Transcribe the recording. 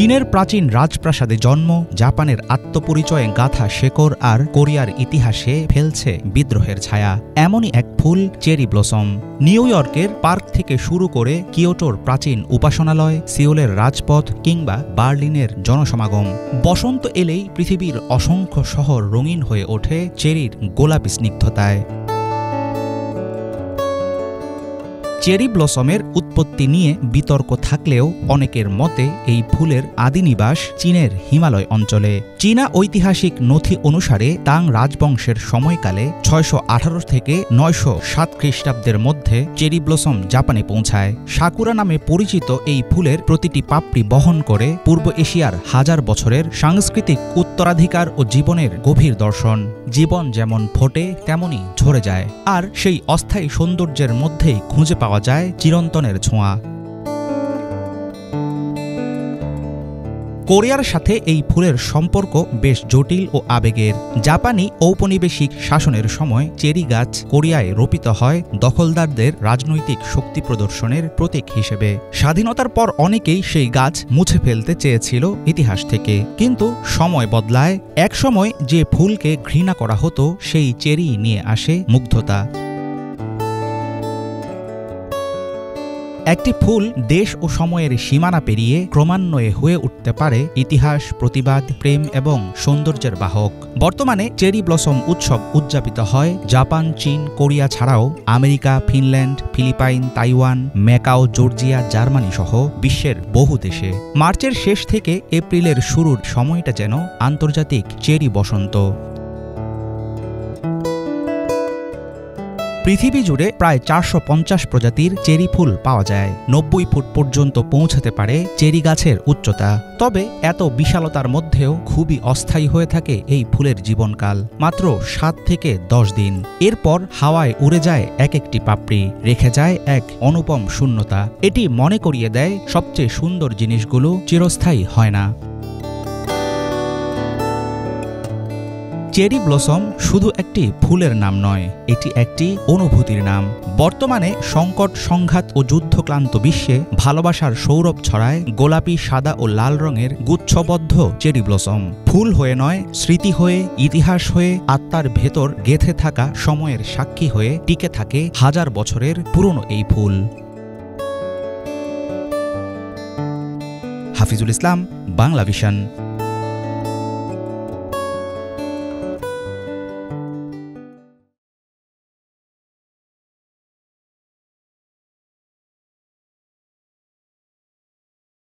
চীনের প্রাচীন রাজপ্রাসাদে জন্ম, জাপানের আত্মপরিচয়ে গাথা শেকড় আর কোরিয়ার ইতিহাসে ফেলছে বিদ্রোহের ছায়া। এমনই এক ফুল চেরি ব্লসম। নিউ ইয়র্কের পার্ক থেকে শুরু করে কিয়োটোর প্রাচীন উপাসনালয়, সিওলের রাজপথ কিংবা বার্লিনের জনসমাগম, বসন্ত এলেই পৃথিবীর অসংখ্য শহর রঙিন হয়ে ওঠে চেরির গোলাপি স্নিগ্ধতায়। চেরি ব্লসমের উৎপত্তি নিয়ে বিতর্ক থাকলেও অনেকের মতে এই ফুলের আদিনিবাস চীনের হিমালয় অঞ্চলে। চীনা ঐতিহাসিক নথি অনুসারে তাং রাজবংশের সময়কালে ৬১৮ থেকে ৯০৭ খ্রিস্টাব্দের মধ্যে চেরি ব্লসম জাপানে পৌঁছায়। সাকুরা নামে পরিচিত এই ফুলের প্রতিটি পাপড়ি বহন করে পূর্ব এশিয়ার হাজার বছরের সাংস্কৃতিক উত্তরাধিকার ও জীবনের গভীর দর্শন। জীবন যেমন ফোটে তেমনই ঝরে যায়, আর সেই অস্থায়ী সৌন্দর্যের মধ্যেই খুঁজে পাওয়া যায় চিরন্তনের ছোঁয়া। কোরিয়ার সাথে এই ফুলের সম্পর্ক বেশ জটিল ও আবেগের। জাপানি ঔপনিবেশিক শাসনের সময় চেরি গাছ কোরিয়ায় রোপিত হয় দখলদারদের রাজনৈতিক শক্তি প্রদর্শনের প্রতীক হিসেবে। স্বাধীনতার পর অনেকেই সেই গাছ মুছে ফেলতে চেয়েছিল ইতিহাস থেকে, কিন্তু সময় বদলায়। একসময় যে ফুলকে ঘৃণা করা হতো সেই চেরি নিয়ে আসে মুগ্ধতা। একটি ফুল দেশ ও সময়ের সীমানা পেরিয়ে ক্রমান্বয়ে হয়ে উঠতে পারে ইতিহাস, প্রতিবাদ, প্রেম এবং সৌন্দর্যের বাহক। বর্তমানে চেরি ব্লসম উৎসব উদযাপিত হয় জাপান, চীন, কোরিয়া ছাড়াও America, Finland, Philippines, Taiwan, Macau, Georgia, Germany সহ বিশ্বের বহু দেশে। মার্চের শেষ থেকে এপ্রিলের শুরুর সময়টা যেন আন্তর্জাতিক চেরি বসন্ত। পৃথিবী জুড়ে প্রায় ৪৫০ প্রজাতির চেরি ফুল পাওয়া যায়। ৯০ ফুট পর্যন্ত পৌঁছাতে পারে চেরি গাছের উচ্চতা। তবে এত বিশালতার মধ্যেও খুবই অস্থায়ী হয়ে থাকে এই ফুলের জীবনকাল, মাত্র ৭ থেকে ১০ দিন। এরপর হাওয়ায় উড়ে যায় এক একটি পাপড়ি, রেখে যায় এক অনুপম শূন্যতা। এটি মনে করিয়ে দেয় সবচেয়ে সুন্দর জিনিসগুলো চিরস্থায়ী হয় না। চেরি ব্লসম শুধু একটি ফুলের নাম নয়, এটি একটি অনুভূতির নাম। বর্তমানে সংকট, সংঘাত ও যুদ্ধক্লান্ত বিশ্বে ভালোবাসার সৌরভ ছড়ায় গোলাপি, সাদা ও লাল রঙের গুচ্ছবদ্ধ চেরি ব্লসম। ফুল হয়ে নয়, স্মৃতি হয়ে, ইতিহাস হয়ে, আত্মার ভেতর গেঁথে থাকা সময়ের সাক্ষী হয়ে টিকে থাকে হাজার বছরের পুরনো এই ফুল। হাফিজুল ইসলাম, বাংলা ভিশন।